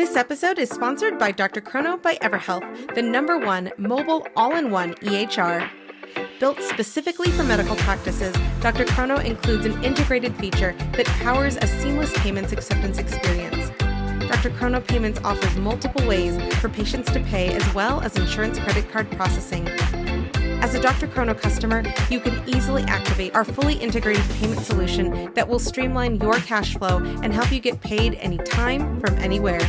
This episode is sponsored by Dr. Chrono by EverHealth, the #1 mobile all-in-one EHR. Built specifically for medical practices, Dr. Chrono includes an integrated feature that powers a seamless payments acceptance experience. Dr. Chrono Payments offers multiple ways for patients to pay as well as insurance credit card processing. As a Dr. Chrono customer, you can easily activate our fully integrated payment solution that will streamline your cash flow and help you get paid anytime from anywhere.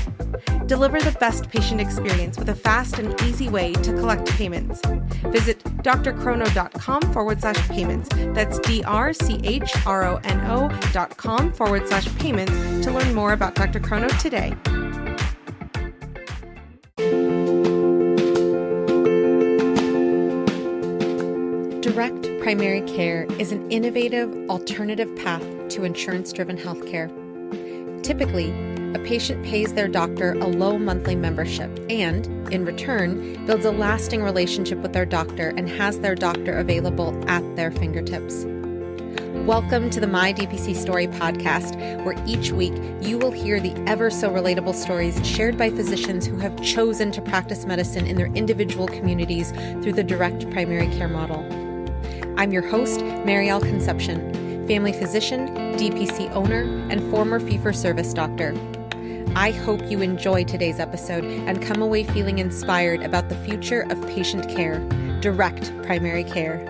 Deliver the best patient experience with a fast and easy way to collect payments. Visit drchrono.com/payments. That's drchrono.com/payments to learn more about Dr. Chrono today. Direct primary care is an innovative, alternative path to insurance-driven healthcare. Typically, a patient pays their doctor a low monthly membership and, in return, builds a lasting relationship with their doctor and has their doctor available at their fingertips. Welcome to the My DPC Story podcast, where each week you will hear the ever-so-relatable stories shared by physicians who have chosen to practice medicine in their individual communities through the direct primary care model. I'm your host, Marielle Concepcion, family physician, DPC owner, and former fee-for-service doctor. I hope you enjoy today's episode and come away feeling inspired about the future of patient care, direct primary care.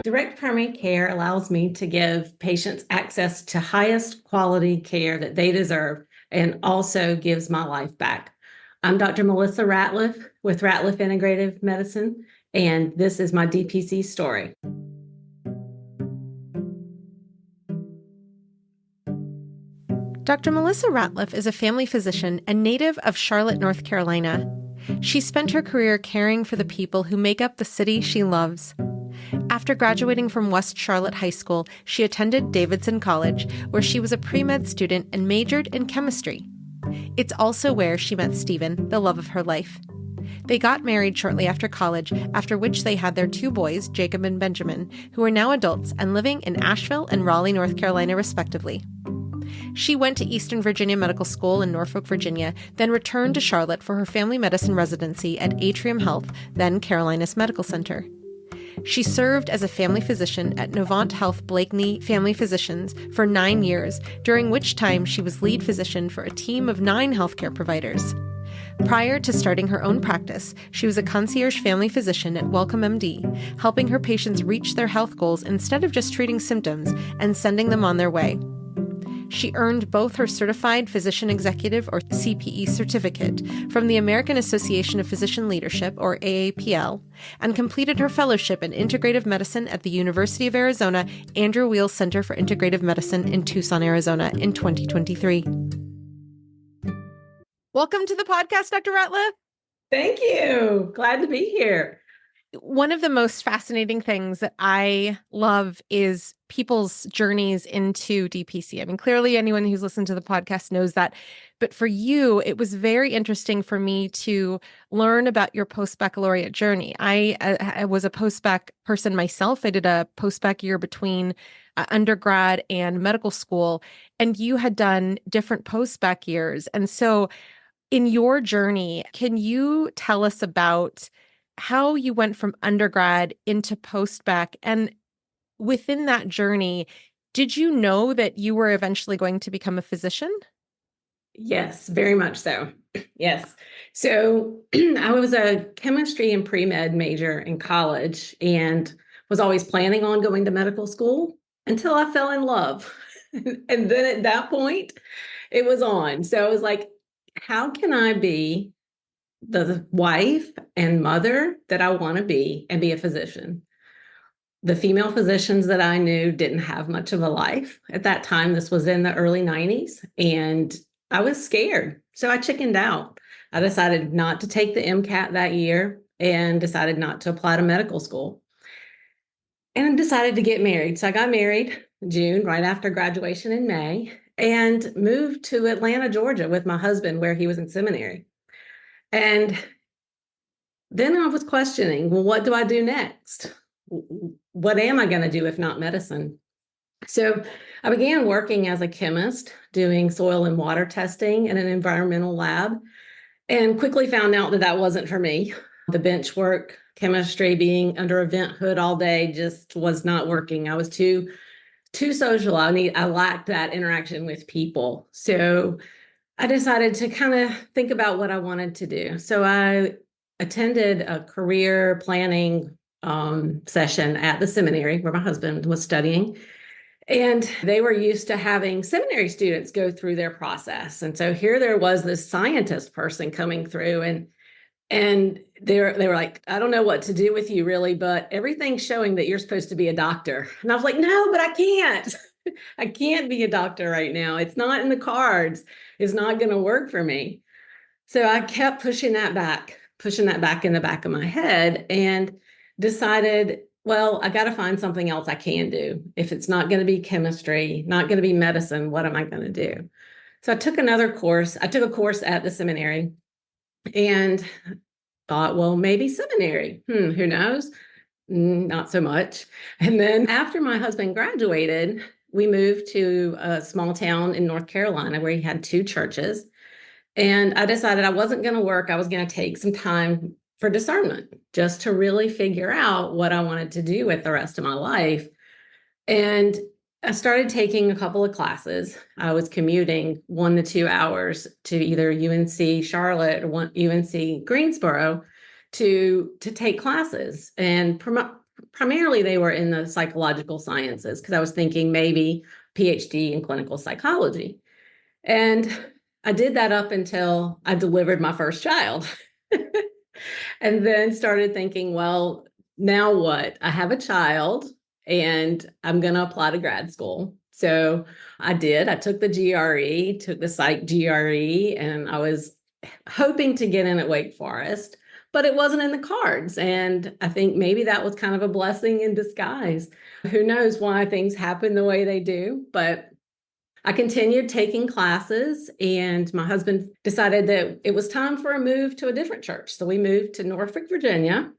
Direct primary care allows me to give patients access to highest quality care that they deserve and also gives my life back. I'm Dr. Melissa Ratliff with Ratliff Integrative Medicine, and this is my DPC story. Dr. Melissa Ratliff is a family physician and native of Charlotte, North Carolina. She spent her career caring for the people who make up the city she loves. After graduating from West Charlotte High School, she attended Davidson College, where she was a pre-med student and majored in chemistry. It's also where she met Stephen, the love of her life. They got married shortly after college, after which they had their 2 boys, Jacob and Benjamin, who are now adults and living in Asheville and Raleigh, North Carolina, respectively. She went to Eastern Virginia Medical School in Norfolk, Virginia, then returned to Charlotte for her family medicine residency at Atrium Health, then Carolinas Medical Center. She served as a family physician at Novant Health Blakeney Family Physicians for 9 years, during which time she was lead physician for a team of 9 healthcare providers. Prior to starting her own practice, she was a concierge family physician at Welcome MD, helping her patients reach their health goals instead of just treating symptoms and sending them on their way. She earned both her Certified Physician Executive, or CPE, certificate from the American Association of Physician Leadership, or AAPL, and completed her fellowship in Integrative Medicine at the University of Arizona Andrew Weil Center for Integrative Medicine in Tucson, Arizona in 2023. Welcome to the podcast, Dr. Ratliff. Thank you. Glad to be here. One of the most fascinating things that I love is people's journeys into DPC. I mean, clearly anyone who's listened to the podcast knows that. But for you, it was very interesting for me to learn about your post-baccalaureate journey. I was a post-bac person myself. I did a post-bac year between undergrad and medical school, and you had done different post-bac years. And so in your journey, can you tell us about how you went from undergrad into post-bac? And within that journey, did you know that you were eventually going to become a physician? Yes, very much so. Yes. So I was a chemistry and pre-med major in college and was always planning on going to medical school until I fell in love. And then at that point, it was on. So I was like, how can I be the wife and mother that I want to be and be a physician? The female physicians that I knew didn't have much of a life at that time. This was in the early 90s, and I was scared. So I chickened out. I decided not to take the MCAT that year and decided not to apply to medical school and decided to get married. So I got married in June, right after graduation in May, and moved to Atlanta, Georgia with my husband, where he was in seminary. And then I was questioning, well, what do I do next? What am I going to do if not medicine? So I began working as a chemist, doing soil and water testing in an environmental lab, and quickly found out that that wasn't for me. The bench work, chemistry, being under a vent hood all day just was not working. I was too social. I lacked that interaction with people. So I decided to kind of think about what I wanted to do. So I attended a career planning session at the seminary where my husband was studying. And they were used to having seminary students go through their process. And so here there was this scientist person coming through, and they were like, I don't know what to do with you really, but everything's showing that you're supposed to be a doctor. And I was like, no, but I can't. I can't be a doctor right now. It's not in the cards. It's not going to work for me. So I kept pushing that back in the back of my head, and decided, well, I got to find something else I can do. If it's not going to be chemistry, not going to be medicine, what am I going to do? So I took another course. I took a course at the seminary and thought, well, maybe seminary. Who knows? Not so much. And then after my husband graduated, we moved to a small town in North Carolina where he had two churches. And I decided I wasn't going to work. I was going to take some time for discernment, just to really figure out what I wanted to do with the rest of my life. And I started taking a couple of classes. I was commuting 1 to 2 hours to either UNC Charlotte or UNC Greensboro to take classes. And primarily they were in the psychological sciences, because I was thinking maybe PhD in clinical psychology. And I did that up until I delivered my first child. And then started thinking, well, now what? I have a child and I'm going to apply to grad school. So I did. I took the GRE, took the psych GRE, and I was hoping to get in at Wake Forest, but it wasn't in the cards. And I think maybe that was kind of a blessing in disguise. Who knows why things happen the way they do, but I continued taking classes, and my husband decided that it was time for a move to a different church. So we moved to Norfolk, Virginia.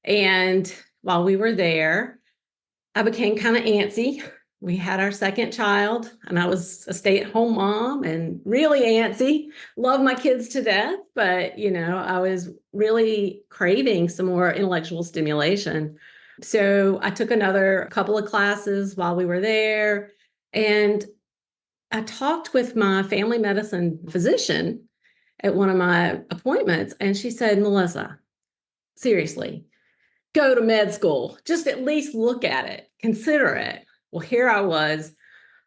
And while we were there, I became kind of antsy. We had our second child, and I was a stay-at-home mom and really antsy. Love my kids to death, but I was really craving some more intellectual stimulation. So I took another couple of classes while we were there, and I talked with my family medicine physician at one of my appointments, and she said, Melissa, seriously, go to med school. Just at least look at it, consider it. Well, here I was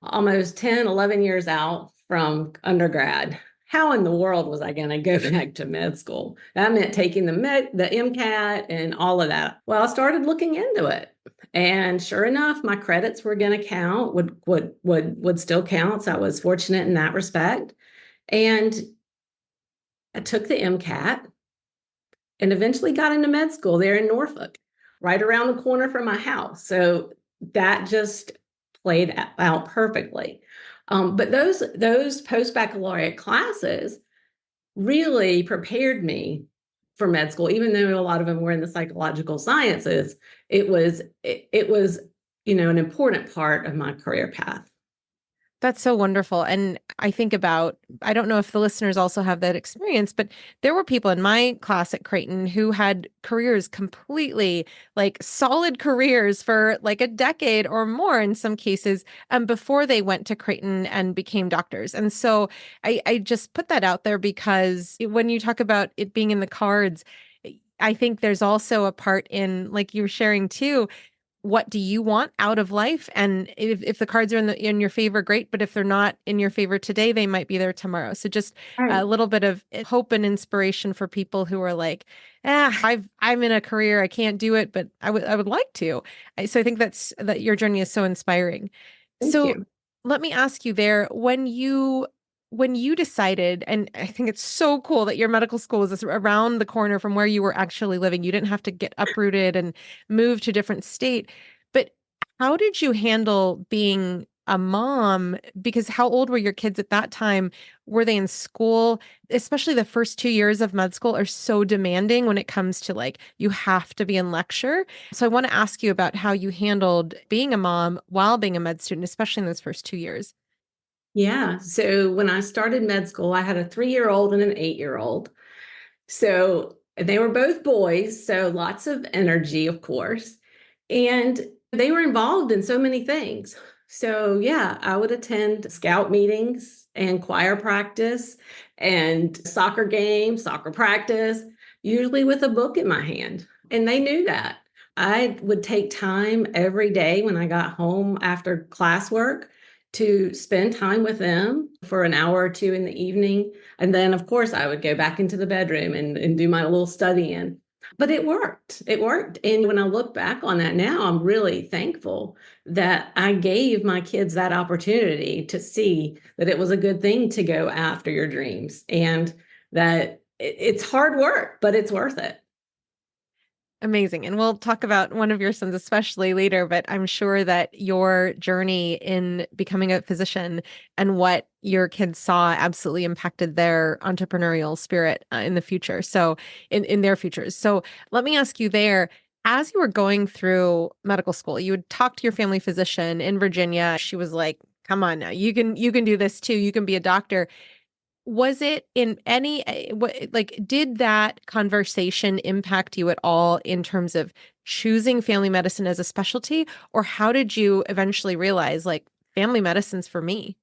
almost 10, 11 years out from undergrad. How in the world was I going to go back to med school? That meant taking the MCAT and all of that. Well, I started looking into it. And sure enough, my credits were going to count, would still count. So I was fortunate in that respect. And I took the MCAT and eventually got into med school there in Norfolk, right around the corner from my house. So that just played out perfectly. But those post-baccalaureate classes really prepared me for med school, even though a lot of them were in the psychological sciences. It was an important part of my career path. That's so wonderful. And I think about, I don't know if the listeners also have that experience, but there were people in my class at Creighton who had careers completely like solid careers for like a decade or more in some cases, before they went to Creighton and became doctors. And so I just put that out there because when you talk about it being in the cards, I think there's also a part in, like you were sharing too, what do you want out of life? And if the cards are in your favor, great. But if they're not in your favor today, they might be there tomorrow. So just Right. a little bit of hope and inspiration for people who are like, I'm in a career, I can't do it, but I would like to. So I think that your journey is so inspiring. Thank So you. let me ask you there, when you decided, and I think it's so cool that your medical school was around the corner from where you were actually living. You didn't have to get uprooted and move to a different state. But how did you handle being a mom, because how old were your kids at that time? Were they in school? Especially the first 2 years of med school are so demanding when it comes to like, you have to be in lecture. So I want to ask you about how you handled being a mom while being a med student, especially in those first 2 years. Yeah. So when I started med school, I had a 3-year-old and an 8-year-old. So they were both boys, so lots of energy, of course. And they were involved in so many things. So, yeah, I would attend scout meetings and choir practice and soccer games, soccer practice, usually with a book in my hand. And they knew that. I would take time every day when I got home after classwork to spend time with them for an hour or two in the evening. And then, of course, I would go back into the bedroom and do my little studying. But it worked. It worked. And when I look back on that now, I'm really thankful that I gave my kids that opportunity to see that it was a good thing to go after your dreams and that it's hard work, but it's worth it. Amazing. And we'll talk about one of your sons especially later, but I'm sure that your journey in becoming a physician and what your kids saw absolutely impacted their entrepreneurial spirit in the future. So in their futures. So let me ask you there, as you were going through medical school, you would talk to your family physician in Virginia. She was like, come on now, you can do this too. You can be a doctor. Was it in any like did that conversation impact you at all in terms of choosing family medicine as a specialty, or how did you eventually realize like family medicine's for me?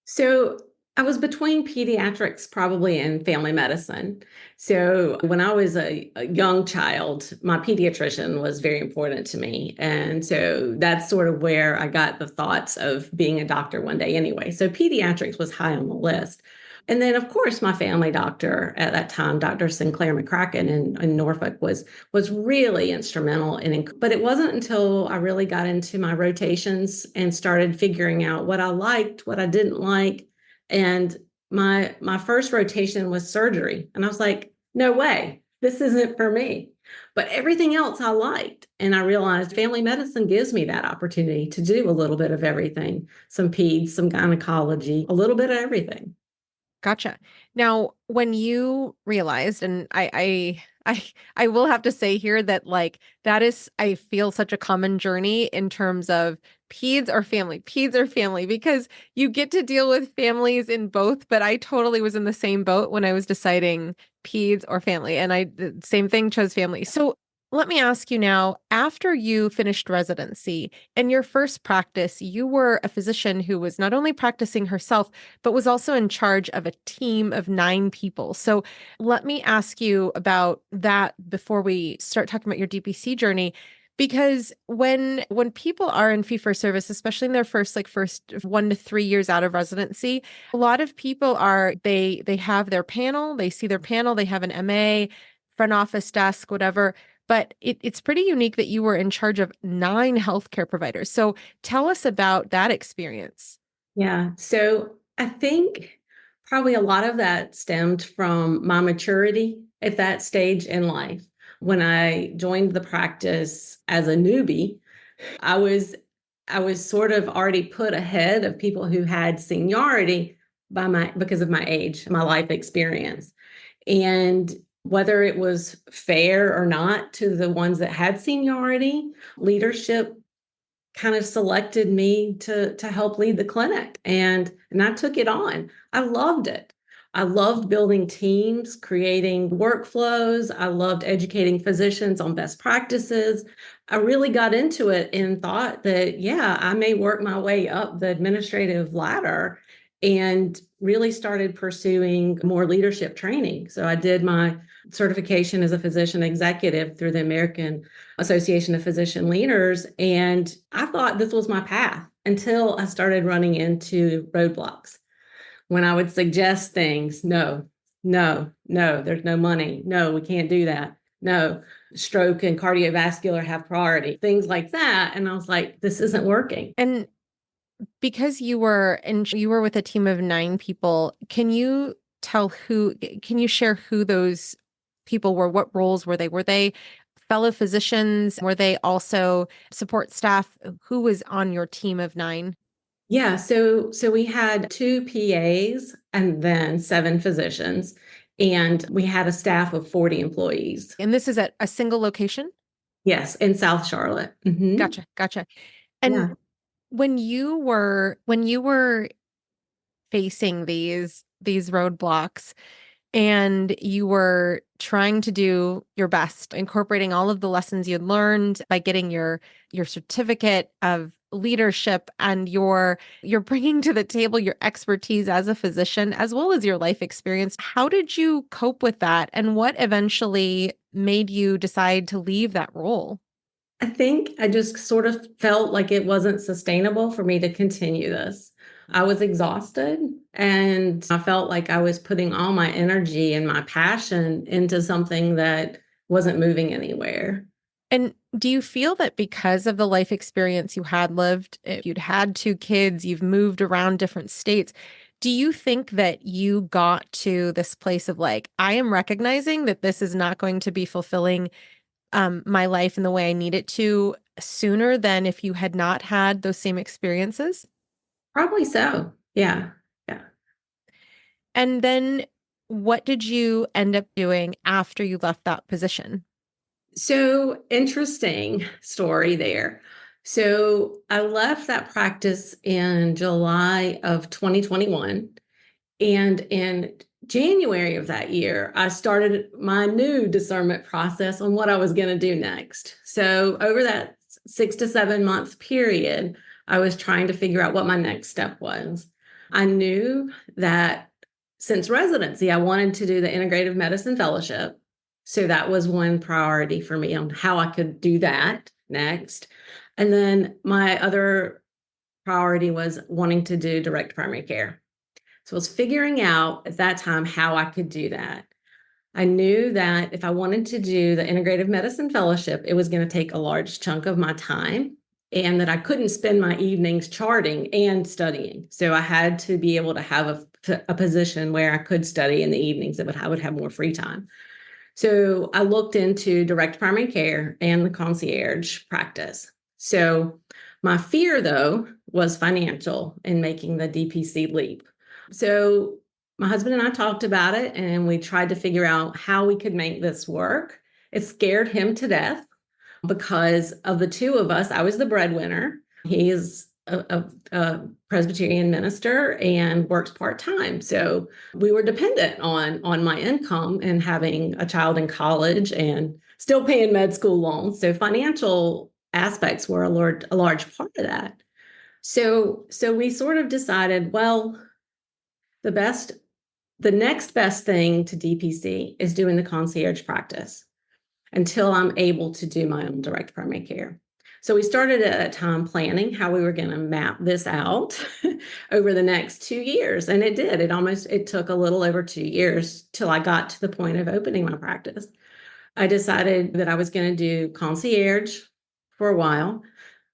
So I was between pediatrics probably and family medicine. So when I was a young child, my pediatrician was very important to me. And so that's sort of where I got the thoughts of being a doctor one day anyway. So pediatrics was high on the list. And then, of course, my family doctor at that time, Dr. Sinclair McCracken in Norfolk, was really instrumental but it wasn't until I really got into my rotations and started figuring out what I liked, what I didn't like. And my first rotation was surgery. And I was like, no way, this isn't for me. But everything else I liked. And I realized family medicine gives me that opportunity to do a little bit of everything, some peds, some gynecology, a little bit of everything. Gotcha. Now, when you realized, and I will have to say here that like that is, I feel such a common journey in terms of peds or family, because you get to deal with families in both, but I totally was in the same boat when I was deciding peds or family, and I the same thing, chose family. So let me ask you now, after you finished residency and your first practice, you were a physician who was not only practicing herself, but was also in charge of a team of 9 people. So let me ask you about that before we start talking about your DPC journey. Because when people are in fee for service, especially in their first 1 to 3 years out of residency, a lot of people are they have their panel, they see their panel, they have an MA, front office desk, whatever. But it's pretty unique that you were in charge of 9 healthcare providers. So tell us about that experience. Yeah. So I think probably a lot of that stemmed from my maturity at that stage in life. When I joined the practice as a newbie, I was I was sort of already put ahead of people who had seniority because of my age, my life experience. And whether it was fair or not to the ones that had seniority, leadership kind of selected me to help lead the clinic, and I took it on. I loved it. I loved building teams, creating workflows. I loved educating physicians on best practices. I really got into it and thought that, yeah, I may work my way up the administrative ladder, and really started pursuing more leadership training. So I did my certification as a physician executive through the American Association of Physician Leaders. And I thought this was my path until I started running into roadblocks. When I would suggest things, no, no, no, there's no money. No, we can't do that. No, stroke and cardiovascular have priority, things like that. And I was like, this isn't working. And because you were with a team of 9 people, can you share who those people were? What roles were they? Were they fellow physicians? Were they also support staff? Who was on your team of 9? Yeah, so we had two PAs and then seven physicians, and we had a staff of 40 employees. And this is at a single location? Yes, in South Charlotte. Gotcha, gotcha. And Yeah. when you were facing these roadblocks and you were trying to do your best, incorporating all of the lessons you'd learned by getting your certificate of leadership, and you're bringing to the table your expertise as a physician as well as your life experience. How did you cope with that, and what eventually made you decide to leave that role? I think I just sort of felt like it wasn't sustainable for me to continue this. I was exhausted and I felt like I was putting all my energy and my passion into something that wasn't moving anywhere. And do you feel that because of the life experience you had lived, if you'd had two kids, you've moved around different states, do you think that you got to this place of like, I am recognizing that this is not going to be fulfilling my life in the way I need it to sooner than if you had not had those same experiences? Probably so. Yeah. Yeah. And then what did you end up doing after you left that position? So interesting story there. So I left that practice in July of 2021. And in January of that year, I started my new discernment process on what I was going to do next. So over that 6 to 7 month period, I was trying to figure out what my next step was. I knew that since residency, I wanted to do the integrative medicine fellowship. So that was one priority for me on how I could do that next. And then my other priority was wanting to do direct primary care. So I was figuring out at that time how I could do that. I knew that if I wanted to do the integrative medicine fellowship, it was going to take a large chunk of my time and that I couldn't spend my evenings charting and studying. So I had to be able to have a position where I could study in the evenings that I would have more free time. So I looked into direct primary care and the concierge practice. So my fear, though, was financial in making the DPC leap. So my husband and I talked about it and we tried to figure out how we could make this work. It scared him to death because of the two of us, I was the breadwinner. He is a Presbyterian minister and works part-time. So we were dependent on my income and having a child in college and still paying med school loans. So financial aspects were a large part of that. So we sort of decided, well, the next best thing to DPC is doing the concierge practice until I'm able to do my own direct primary care. So we started at that time planning how we were going to map this out over the next 2 years. And it did. It took a little over 2 years till I got to the point of opening my practice. I decided that I was going to do concierge for a while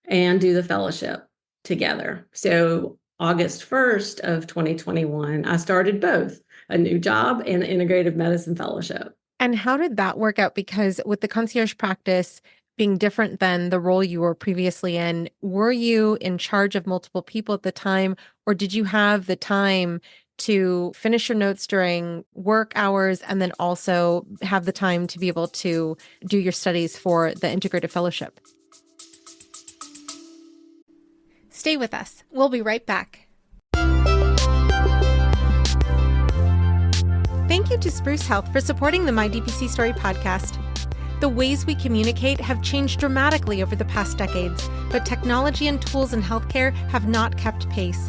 and do the fellowship together. So August 1st of 2021, I started both a new job and the integrative medicine fellowship. And how did that work out? Because with the concierge practice being different than the role you were previously in, were you in charge of multiple people at the time, or did you have the time to finish your notes during work hours and then also have the time to be able to do your studies for the integrative fellowship? Stay with us. We'll be right back. Thank you to Spruce Health for supporting the My DPC Story podcast. The ways we communicate have changed dramatically over the past decades, but technology and tools in healthcare have not kept pace.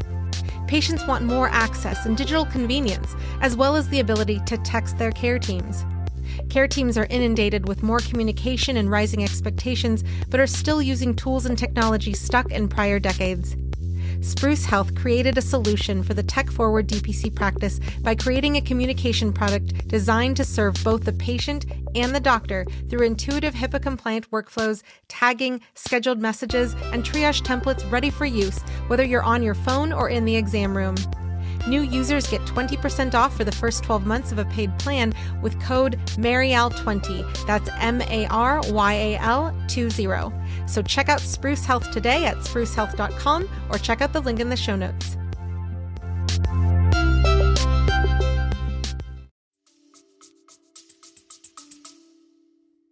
Patients want more access and digital convenience, as well as the ability to text their care teams. Care teams are inundated with more communication and rising expectations, but are still using tools and technology stuck in prior decades. Spruce Health created a solution for the tech-forward DPC practice by creating a communication product designed to serve both the patient and the doctor through intuitive HIPAA-compliant workflows, tagging, scheduled messages, and triage templates ready for use, whether you're on your phone or in the exam room. New users get 20% off for the first 12 months of a paid plan with code MARYAL20. That's MARYAL20. So check out Spruce Health today at sprucehealth.com or check out the link in the show notes.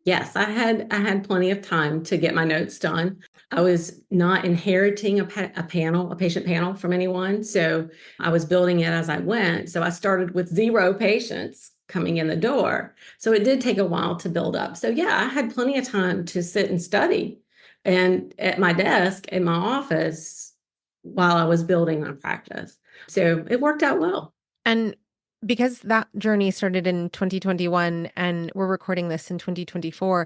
Yes, I had plenty of time to get my notes done. I was not inheriting a patient panel from anyone, so I was building it as I went. So I started with 0 patients coming in the door. So it did take a while to build up. So yeah, I had plenty of time to sit and study and at my desk in my office while I was building my practice. So it worked out well. And because that journey started in 2021 and we're recording this in 2024,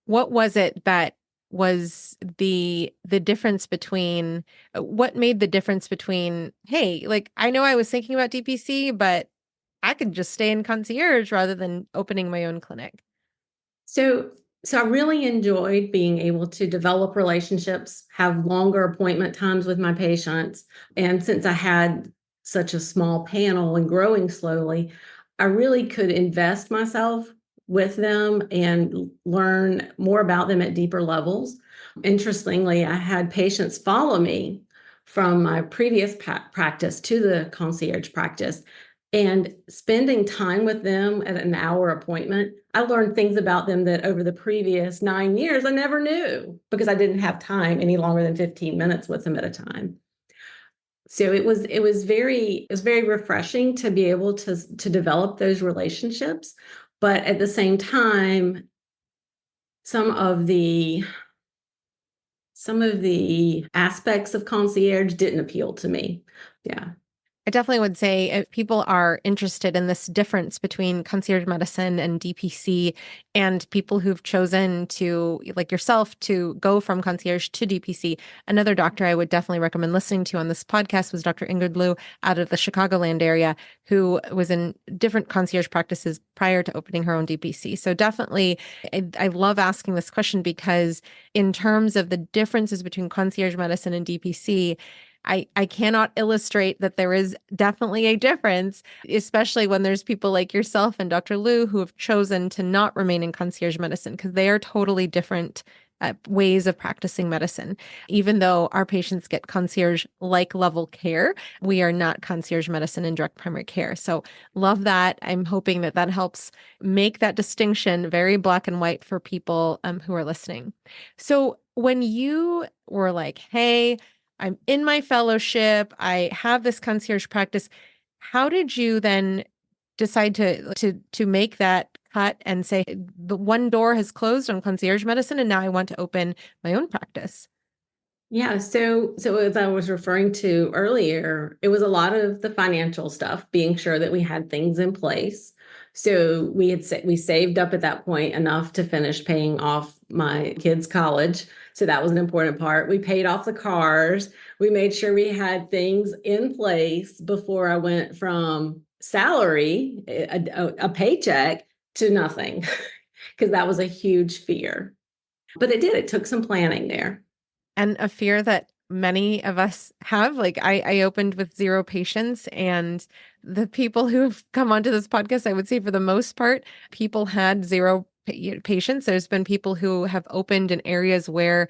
what was it that was the difference between what made the difference between, hey, like I know I was thinking about DPC, but I could just stay in concierge rather than opening my own clinic? So, so I really enjoyed being able to develop relationships, have longer appointment times with my patients. And since I had such a small panel and growing slowly, I really could invest myself with them and learn more about them at deeper levels. Interestingly, I had patients follow me from my previous practice to the concierge practice. And spending time with them at an hour appointment, I learned things about them that over the previous 9 years I never knew because I didn't have time any longer than 15 minutes with them at a time. So it was very refreshing to be able to develop those relationships, but at the same time, some of the some of the aspects of concierge didn't appeal to me. Yeah. I definitely would say if people are interested in this difference between concierge medicine and DPC and people who've chosen to, like yourself, to go from concierge to DPC, another doctor I would definitely recommend listening to on this podcast was Dr. Ingrid Liu out of the Chicagoland area, who was in different concierge practices prior to opening her own DPC. So definitely, I love asking this question because in terms of the differences between concierge medicine and DPC, I cannot illustrate that there is definitely a difference, especially when there's people like yourself and Dr. Liu who have chosen to not remain in concierge medicine because they are totally different ways of practicing medicine. Even though our patients get concierge-like level care, we are not concierge medicine in direct primary care. So love that. I'm hoping that that helps make that distinction very black and white for people who are listening. So when you were like, hey, I'm in my fellowship, I have this concierge practice, how did you then decide to make that cut and say the one door has closed on concierge medicine and now I want to open my own practice? Yeah, so as I was referring to earlier, it was a lot of the financial stuff, being sure that we had things in place. So we saved up at that point enough to finish paying off my kids' college. So that was an important part. We paid off the cars. We made sure we had things in place before I went from salary, a paycheck, to nothing, because that was a huge fear. But it did. It took some planning there. And a fear that many of us have. Like I opened with 0 patients, and the people who've come onto this podcast, I would say for the most part, people had 0 patients. There's been people who have opened in areas where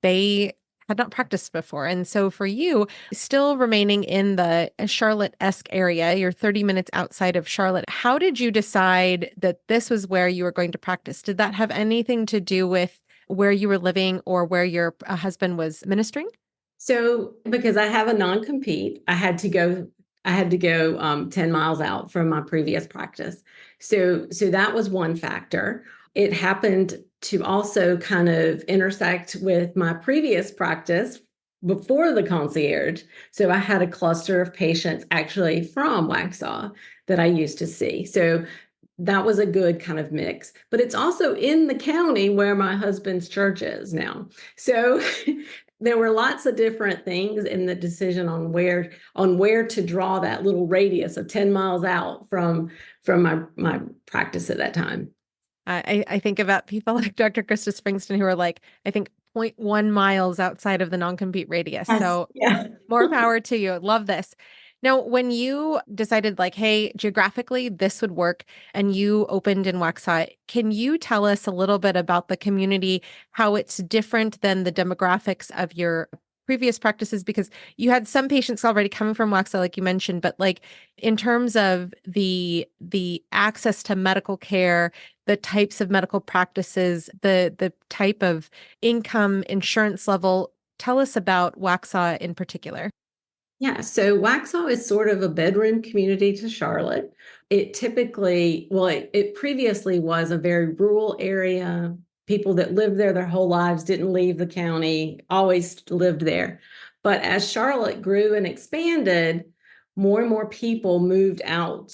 they had not practiced before. And so for you, still remaining in the Charlotte-esque area, you're 30 minutes outside of Charlotte. How did you decide that this was where you were going to practice? Did that have anything to do with where you were living or where your husband was ministering? So because I have a non-compete, I had to go 10 miles out from my previous practice. So that was one factor. It happened to also kind of intersect with my previous practice before the concierge. So I had a cluster of patients actually from Waxhaw that I used to see. So that was a good kind of mix, but it's also in the county where my husband's church is now. So there were lots of different things in the decision on where to draw that little radius of 10 miles out from my practice at that time. I think about people like Dr. Krista Springston who are like, I think 0.1 miles outside of the non-compete radius. Yes. So Yeah. more power to you. Love this. Now, when you decided, like, hey, geographically, this would work, and you opened in Waxhaw, can you tell us a little bit about the community, how it's different than the demographics of your previous practices? Because you had some patients already coming from Waxhaw, like you mentioned, but like in terms of the access to medical care, the types of medical practices, the type of income, insurance level, tell us about Waxhaw in particular. Yeah, so Waxhaw is sort of a bedroom community to Charlotte. It typically, well, it previously was a very rural area. People that lived there their whole lives didn't leave the county, always lived there. But as Charlotte grew and expanded, more and more people moved out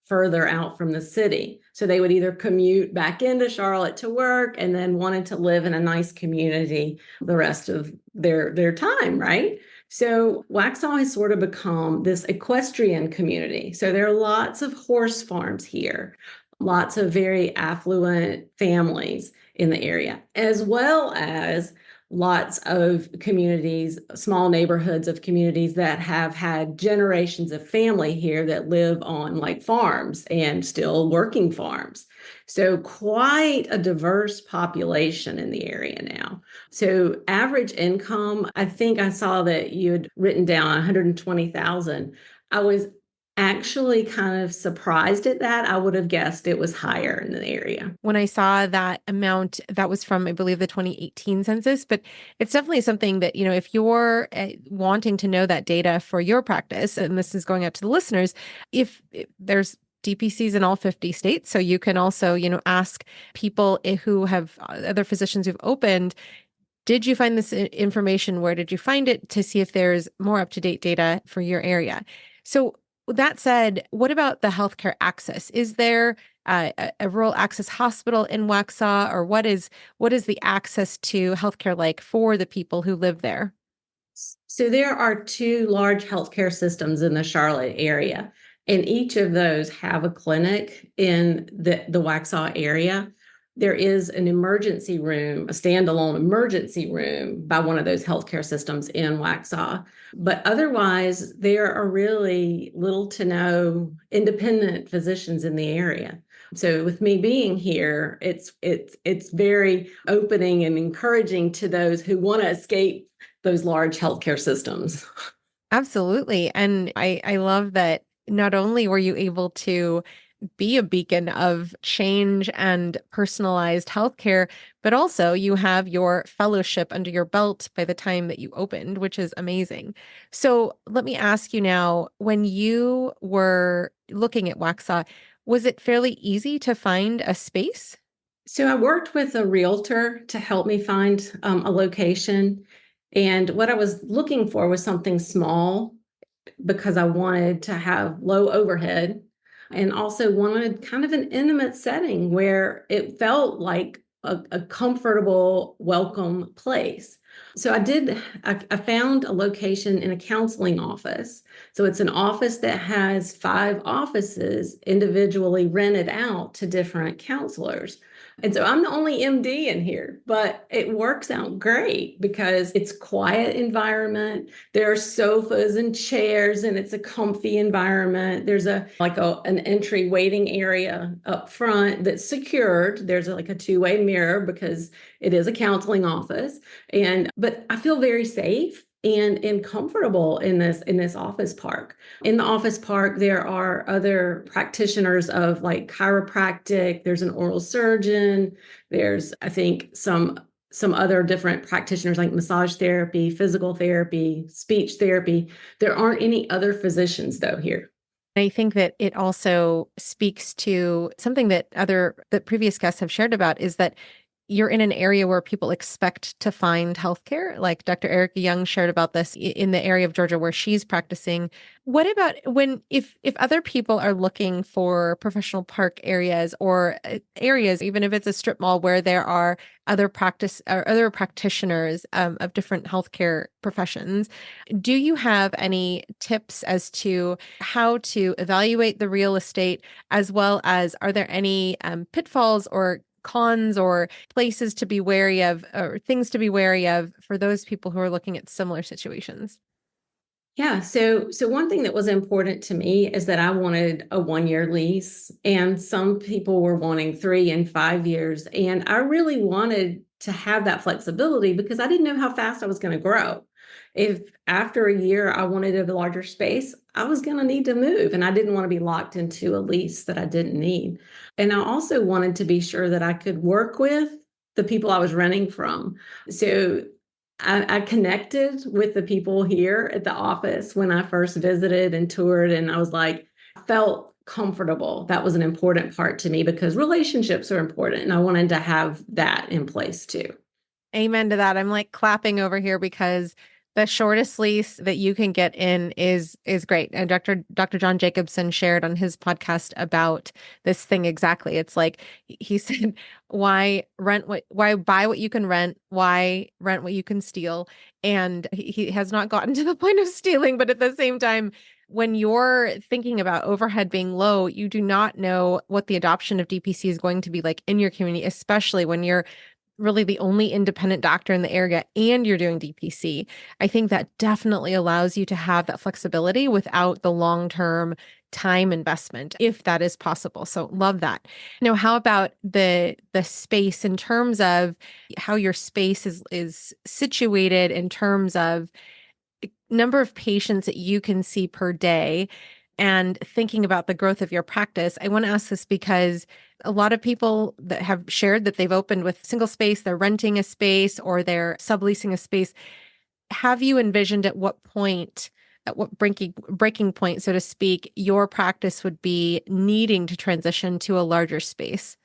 further out from the city. So they would either commute back into Charlotte to work and then wanted to live in a nice community the rest of their time, right? So Waxhaw has sort of become this equestrian community. So there are lots of horse farms here, lots of very affluent families in the area, as well as lots of communities, small neighborhoods of communities that have had generations of family here that live on like farms and still working farms. So quite a diverse population in the area now. So average income, I think I saw that you had written down 120,000. I was actually kind of surprised at that. I would have guessed it was higher in the area. When I saw that amount, that was from, I believe, the 2018 census, but it's definitely something that, if you're wanting to know that data for your practice, and this is going out to the listeners, if there's DPCs in all 50 states. So you can also, ask people who have other physicians who've opened, did you find this information? Where did you find it, to see if there's more up-to-date data for your area? So with that said, what about the healthcare access? Is there a rural access hospital in Waxhaw, or what is the access to healthcare like for the people who live there? So there are two large healthcare systems in the Charlotte area, and each of those have a clinic in the Waxhaw area. There is an emergency room, a standalone emergency room by one of those healthcare systems in Waxhaw. But otherwise, there are really little to no independent physicians in the area. So with me being here, it's very opening and encouraging to those who want to escape those large healthcare systems. Absolutely. And I love that not only were you able to be a beacon of change and personalized healthcare, but also you have your fellowship under your belt by the time that you opened, which is amazing. So let me ask you now, when you were looking at Waxhaw, was it fairly easy to find a space? So I worked with a realtor to help me find a location. And what I was looking for was something small because I wanted to have low overhead and also wanted kind of an intimate setting where it felt like a comfortable, welcome place. So I found a location in a counseling office. So it's an office that has 5 offices individually rented out to different counselors. And so I'm the only MD in here, but it works out great because it's quiet environment. There are sofas and chairs and it's a comfy environment. There's an entry waiting area up front that's secured. There's like a two-way mirror because it is a counseling office. But I feel very safe and comfortable in this office park. In the office park, there are other practitioners of like chiropractic, there's an oral surgeon, there's I think some other different practitioners like massage therapy, physical therapy, speech therapy. There aren't any other physicians though here. I think that it also speaks to something that previous guests have shared about, is that you're in an area where people expect to find healthcare. Like Dr. Erica Young shared about this in the area of Georgia where she's practicing. What about if other people are looking for professional park areas, or areas, even if it's a strip mall where there are other practitioners of different healthcare professions, do you have any tips as to how to evaluate the real estate, as well as are there any pitfalls or cons or places to be wary of, or things to be wary of for those people who are looking at similar situations? Yeah. So one thing that was important to me is that I wanted a 1 year lease, and some people were wanting 3 and 5 years. And I really wanted to have that flexibility because I didn't know how fast I was going to grow. If after a year I wanted a larger space, I was going to need to move, and I didn't want to be locked into a lease that I didn't need. And I also wanted to be sure that I could work with the people I was renting from. So I connected with the people here at the office when I first visited and toured, and I was like, I felt comfortable. That was an important part to me because relationships are important, and I wanted to have that in place too. Amen to that. I'm like clapping over here because the shortest lease that you can get in is great. And Dr. John Jacobson shared on his podcast about this thing exactly. It's like he said, why buy what you can rent? Why rent what you can steal? And he has not gotten to the point of stealing, but at the same time, when you're thinking about overhead being low, you do not know what the adoption of DPC is going to be like in your community, especially when you're really the only independent doctor in the area and you're doing DPC. I think that definitely allows you to have that flexibility without the long-term time investment, if that is possible. So love that. Now, how about the space in terms of how your space is situated in terms of number of patients that you can see per day and thinking about the growth of your practice? I want to ask this because a lot of people that have shared that they've opened with single space, they're renting a space or they're subleasing a space. Have you envisioned at what breaking point, so to speak, your practice would be needing to transition to a larger space?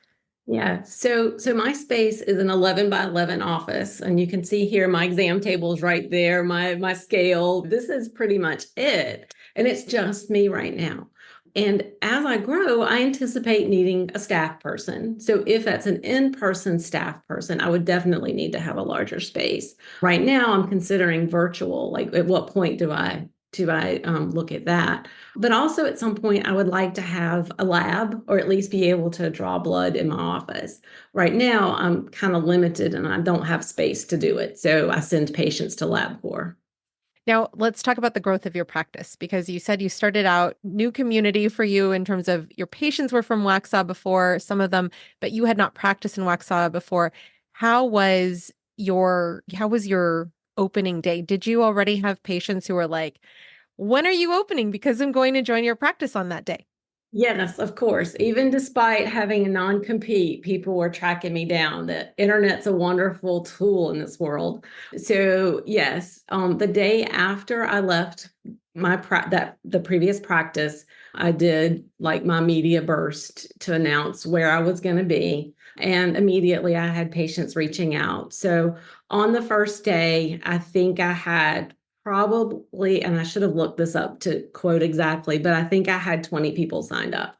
Yeah. So my space is an 11 by 11 office, and you can see here my exam table is right there, my scale. This is pretty much it. And it's just me right now. And as I grow, I anticipate needing a staff person. So if that's an in-person staff person, I would definitely need to have a larger space. Right now, I'm considering virtual. Like, at what point do I look at that? But also at some point, I would like to have a lab or at least be able to draw blood in my office. Right now, I'm kind of limited and I don't have space to do it. So I send patients to LabCorp. Now, let's talk about the growth of your practice because you said you started out new community for you in terms of your patients were from Waxhaw before, some of them, but you had not practiced in Waxhaw before. How was your opening day? Did you already have patients who were like, "When are you opening? Because I'm going to join your practice on that day." Yes, of course. Even despite having a non-compete, people were tracking me down. The internet's a wonderful tool in this world. So yes, the day after I left the previous practice, I did like my media burst to announce where I was going to be, and immediately I had patients reaching out. So on the first day, I think I had probably, and I should have looked this up to quote exactly, but I think I had 20 people signed up.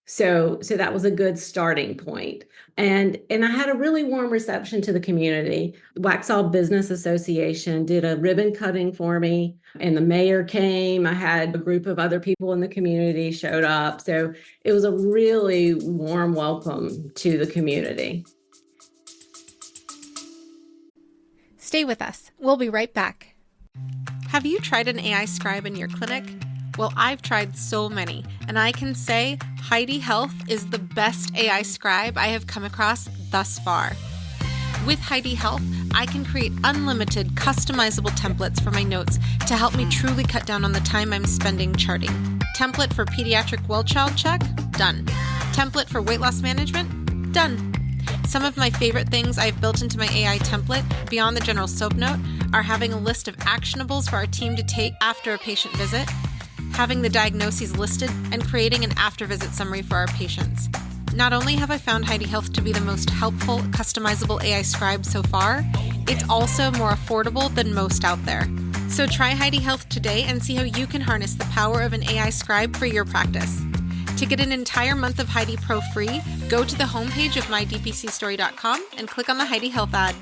So that was a good starting point. And I had a really warm reception to the community. Waxhaw Business Association did a ribbon cutting for me, and the mayor came. I had a group of other people in the community showed up. So it was a really warm welcome to the community. Stay with us. We'll be right back. Have you tried an AI scribe in your clinic? Well, I've tried so many, and I can say Heidi Health is the best AI scribe I have come across thus far. With Heidi Health, I can create unlimited customizable templates for my notes to help me truly cut down on the time I'm spending charting. Template for pediatric well child check? Done. Template for weight loss management? Done. Some of my favorite things I've built into my AI template, beyond the general soap note, are having a list of actionables for our team to take after a patient visit, having the diagnoses listed, and creating an after-visit summary for our patients. Not only have I found Heidi Health to be the most helpful, customizable AI scribe so far, it's also more affordable than most out there. So try Heidi Health today and see how you can harness the power of an AI scribe for your practice. To get an entire month of Heidi Pro free, go to the homepage of mydpcstory.com and click on the Heidi Health ad.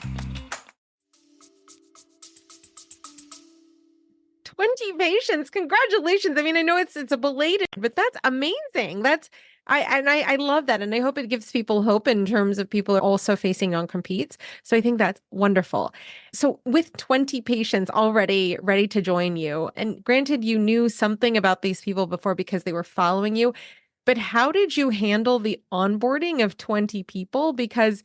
20 patients. Congratulations. I mean, I know it's a belated, but that's amazing. I love that. And I hope it gives people hope in terms of people are also facing non-competes. So I think that's wonderful. So with 20 patients already ready to join you, and granted you knew something about these people before because they were following you, but how did you handle the onboarding of 20 people? Because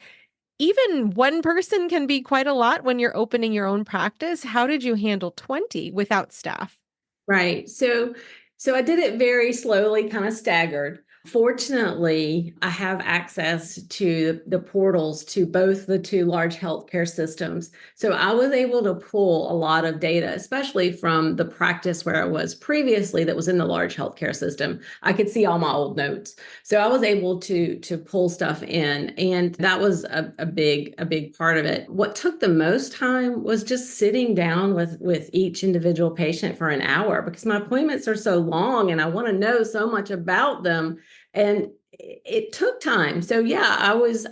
even one person can be quite a lot when you're opening your own practice. How did you handle 20 without staff? Right. So I did it very slowly, kind of staggered. Fortunately, I have access to the portals to both the two large healthcare systems. So I was able to pull a lot of data, especially from the practice where I was previously that was in the large healthcare system. I could see all my old notes. So I was able to pull stuff in, and that was a big part of it. What took the most time was just sitting down with each individual patient for an hour, because my appointments are so long and I want to know so much about them, and it took time. So yeah, I was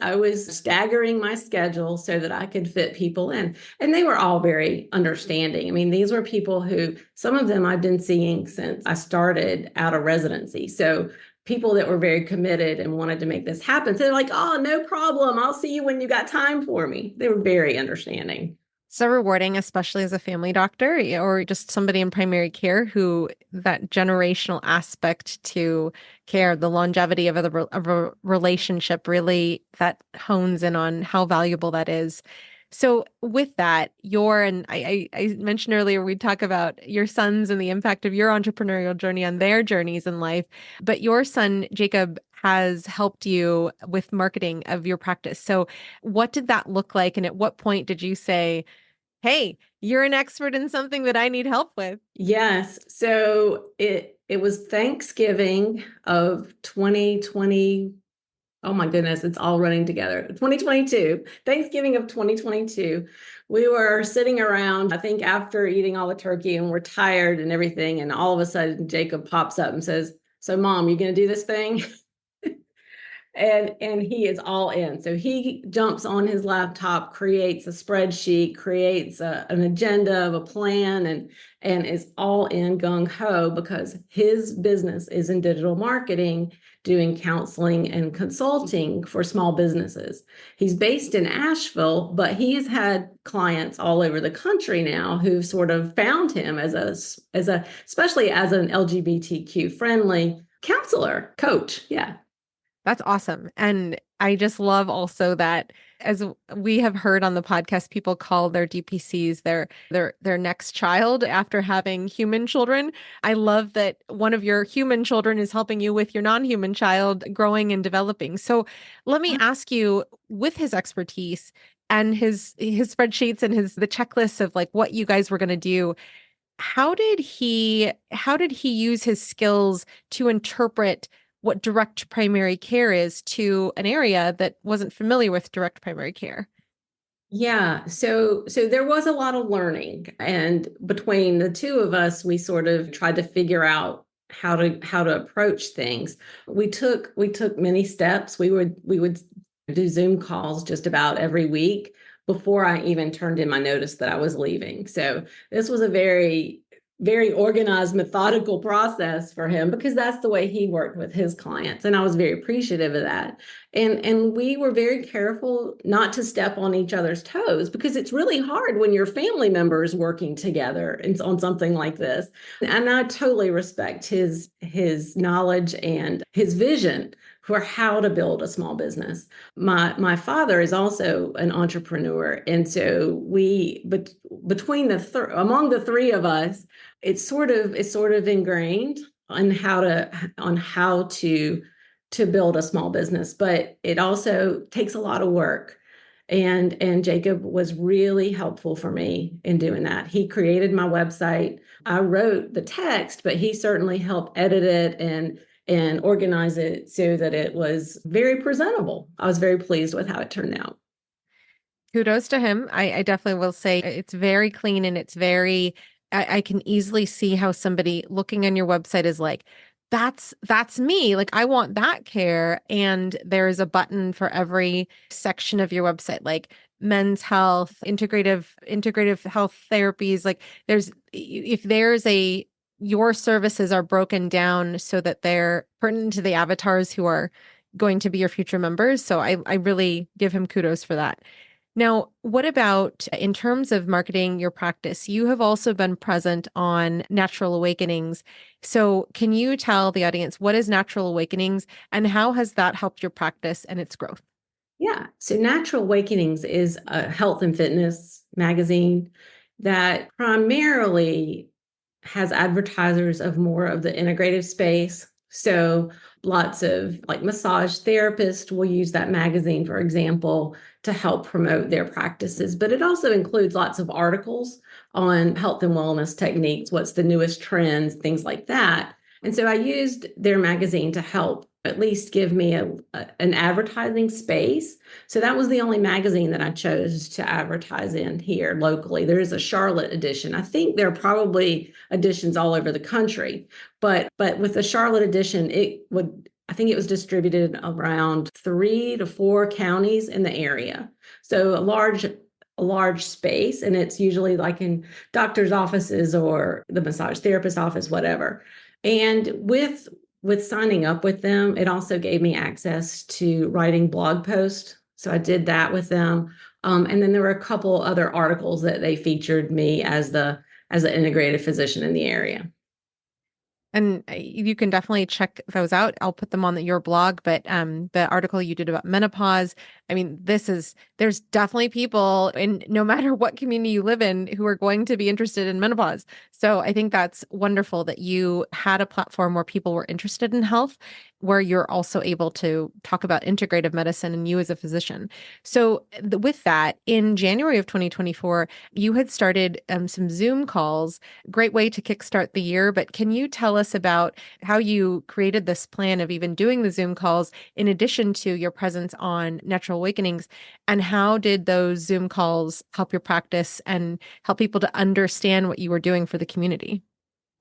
staggering my schedule so that I could fit people in, and they were all very understanding. I mean, these were people who, some of them I've been seeing since I started out of residency. So people that were very committed and wanted to make this happen. So they're like, "Oh, no problem. I'll see you when you got time for me." They were very understanding. So rewarding, especially as a family doctor or just somebody in primary care who that generational aspect to care, the longevity of a relationship really that hones in on how valuable that is. So with that, and I mentioned earlier, we talk about your sons and the impact of your entrepreneurial journey on their journeys in life, but your son, Jacob, has helped you with marketing of your practice. So what did that look like? And at what point did you say, hey, you're an expert in something that I need help with? Yes. So it was Thanksgiving of 2020. Oh my goodness, it's all running together. 2022, Thanksgiving of 2022. We were sitting around, I think after eating all the turkey, and we're tired and everything. And all of a sudden, Jacob pops up and says, "So, Mom, you going to do this thing?" And he is all in. So he jumps on his laptop, creates a spreadsheet, creates an agenda of a plan, and is all in gung ho, because his business is in digital marketing, doing counseling and consulting for small businesses. He's based in Asheville, but he has had clients all over the country now who sort of found him as a especially as an LGBTQ friendly counselor coach. Yeah. That's awesome. And I just love also that, as we have heard on the podcast, people call their DPCs their next child after having human children. I love that one of your human children is helping you with your non-human child growing and developing. So let me ask you, with his expertise and his spreadsheets and the checklists of like what you guys were going to do, how did he use his skills to interpret what direct primary care is to an area that wasn't familiar with direct primary care? Yeah, so there was a lot of learning, and between the two of us, we sort of tried to figure out how to approach things. We took many steps. We would do Zoom calls just about every week before I even turned in my notice that I was leaving. So this was a very organized, methodical process for him, because that's the way he worked with his clients, and I was very appreciative of that. And we were very careful not to step on each other's toes, because it's really hard when your family members working together and on something like this. And I totally respect his knowledge and his vision for how to build a small business. My father is also an entrepreneur, and so but between among the three of us, it's sort of ingrained on how to build a small business, but it also takes a lot of work. And Jacob was really helpful for me in doing that. He created my website. I wrote the text, but he certainly helped edit it and organize it so that it was very presentable. I was very pleased with how it turned out. Kudos to him. I definitely will say it's very clean and I can easily see how somebody looking on your website is like, that's me. Like, I want that care. And there is a button for every section of your website, like men's health, integrative health therapies. Like if there's your services are broken down so that they're pertinent to the avatars who are going to be your future members. So I really give him kudos for that. Now, what about in terms of marketing your practice? You have also been present on Natural Awakenings. So, can you tell the audience what is Natural Awakenings and how has that helped your practice and its growth? Yeah. So Natural Awakenings is a health and fitness magazine that primarily has advertisers of more of the integrative space. So lots of like massage therapists will use that magazine, for example, to help promote their practices. But it also includes lots of articles on health and wellness techniques, what's the newest trends, things like that. And so I used their magazine to help at least give me an advertising space. So that was the only magazine that I chose to advertise in here locally. There is a Charlotte edition. I think there are probably editions all over the country, but with the Charlotte edition, I think it was distributed around 3 to 4 counties in the area. So a large space, and it's usually like in doctor's offices or the massage therapist office, whatever. And with signing up with them, it also gave me access to writing blog posts. So I did that with them. And then there were a couple other articles that they featured me as an integrative physician in the area. And you can definitely check those out. I'll put them on your blog, but the article you did about menopause, I mean, there's definitely people in no matter what community you live in who are going to be interested in menopause. So I think that's wonderful that you had a platform where people were interested in health, where you're also able to talk about integrative medicine and you as a physician. So with that, in January of 2024, you had started some Zoom calls. Great way to kickstart the year, but can you tell us about how you created this plan of even doing the Zoom calls in addition to your presence on Natural Awakenings, and how did those Zoom calls help your practice and help people to understand what you were doing for the community?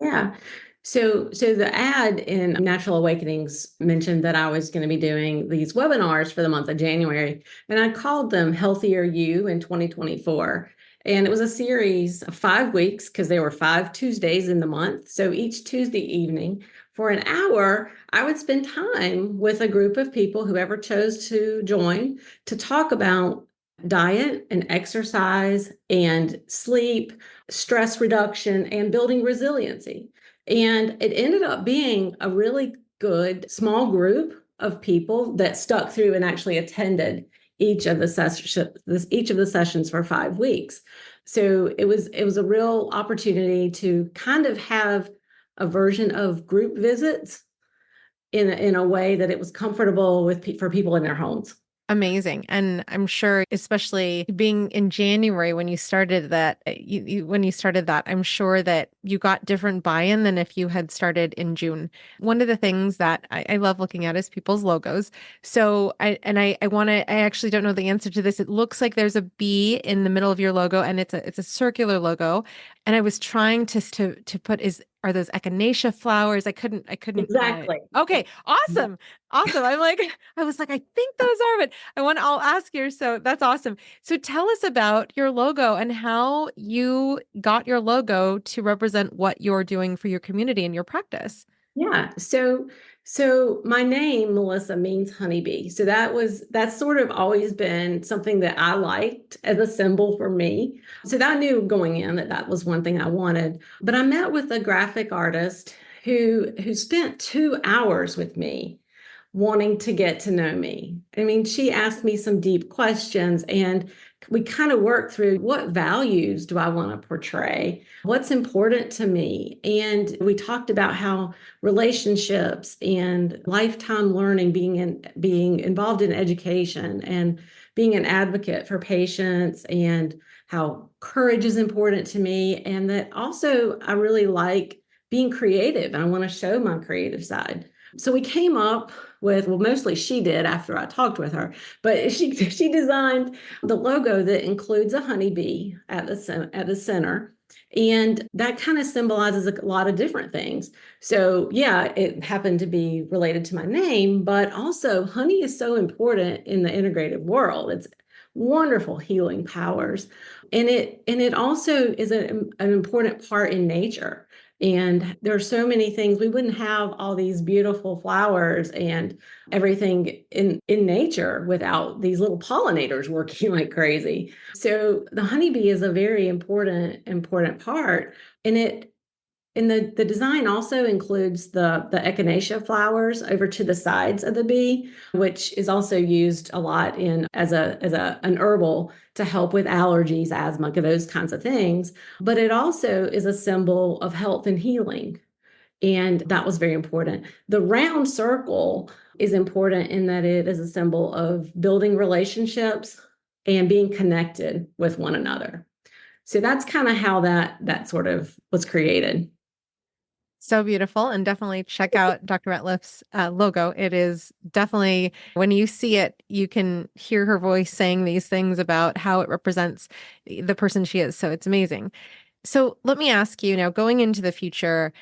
Yeah. So the ad in Natural Awakenings mentioned that I was going to be doing these webinars for the month of January, and I called them Healthier You in 2024. And it was a series of 5 weeks because there were 5 Tuesdays in the month. So each Tuesday evening for an hour, I would spend time with a group of people, whoever chose to join, to talk about diet and exercise and sleep, stress reduction, and building resiliency. And it ended up being a really good small group of people that stuck through and actually attended each of the sessions for 5 weeks. So it was a real opportunity to kind of have a version of group visits in a way that it was comfortable for people in their homes. Amazing. And I'm sure, especially being in January when you started that, when you started that, I'm sure that you got different buy-in than if you had started in June. One of the things that I love looking at is people's logos. So I actually don't know the answer to this. It looks like there's a bee in the middle of your logo and it's a circular logo. And I was trying to put are those echinacea flowers? I couldn't. Exactly. Okay. Awesome. Awesome. I was like, I think those are, but I'll ask you. So that's awesome. So tell us about your logo and how you got your logo to represent what you're doing for your community and your practice. Yeah. So my name, Melissa, means honeybee. So that's sort of always been something that I liked as a symbol for me. So that I knew going in that that was one thing I wanted. But I met with a graphic artist who spent 2 hours with me wanting to get to know me. I mean, she asked me some deep questions and we kind of worked through what values do I want to portray? What's important to me? And we talked about how relationships and lifetime learning, being involved in education and being an advocate for patients, and how courage is important to me, and that also I really like being creative and I want to show my creative side. So we came up with, well, mostly she did after I talked with her, but she designed the logo that includes a honeybee at the center. And that kind of symbolizes a lot of different things. So, yeah, it happened to be related to my name, but also honey is so important in the integrative world. It's wonderful healing powers. And it also is an important part in nature. And there are so many things. We wouldn't have all these beautiful flowers and everything in nature without these little pollinators working like crazy. So the honeybee is a very important part. And the design also includes the echinacea flowers over to the sides of the bee, which is also used a lot in as an herbal to help with allergies, asthma, those kinds of things. But it also is a symbol of health and healing. And that was very important. The round circle is important in that it is a symbol of building relationships and being connected with one another. So that's kind of how that sort of was created. So beautiful. And definitely check out Dr. Ratliff's logo. It is definitely, when you see it, you can hear her voice saying these things about how it represents the person she is. So it's amazing. So let me ask you now, going into the future,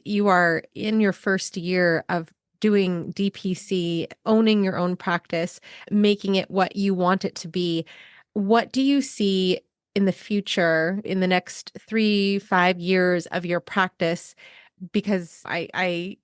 you are in your first year of doing DPC, owning your own practice, making it what you want it to be. What do you see in the future, in the next 3-5 years of your practice? Because I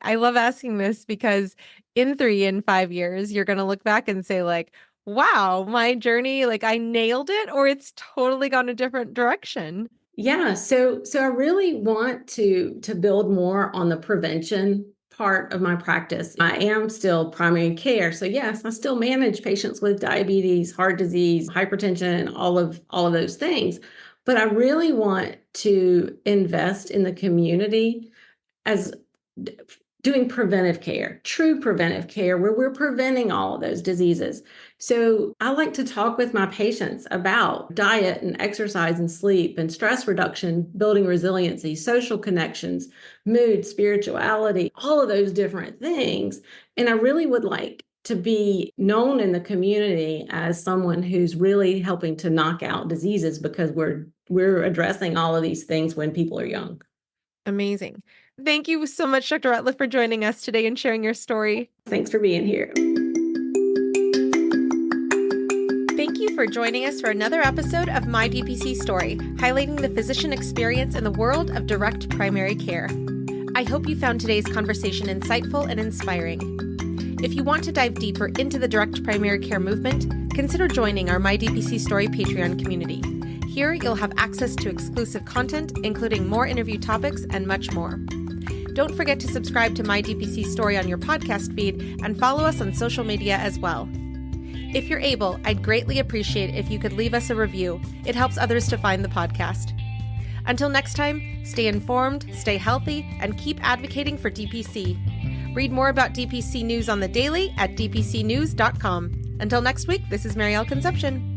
love asking this, because in 3 and 5 years, you're going to look back and say like, wow, my journey, like I nailed it, or it's totally gone a different direction. Yeah, so I really want to build more on the prevention part of my practice. I am still primary care. So yes, I still manage patients with diabetes, heart disease, hypertension, all of those things. But I really want to invest in the community as doing preventive care, true preventive care, where we're preventing all of those diseases. So I like to talk with my patients about diet and exercise and sleep and stress reduction, building resiliency, social connections, mood, spirituality, all of those different things. And I really would like to be known in the community as someone who's really helping to knock out diseases, because we're addressing all of these things when people are young. Amazing. Thank you so much, Dr. Ratliff, for joining us today and sharing your story. Thanks for being here. Thank you for joining us for another episode of My DPC Story, highlighting the physician experience in the world of direct primary care. I hope you found today's conversation insightful and inspiring. If you want to dive deeper into the direct primary care movement, consider joining our My DPC Story Patreon community. Here, you'll have access to exclusive content, including more interview topics and much more. Don't forget to subscribe to My DPC Story on your podcast feed and follow us on social media as well. If you're able, I'd greatly appreciate if you could leave us a review. It helps others to find the podcast. Until next time, stay informed, stay healthy, and keep advocating for DPC. Read more about DPC news on the daily at dpcnews.com. Until next week, this is Marielle Concepcion.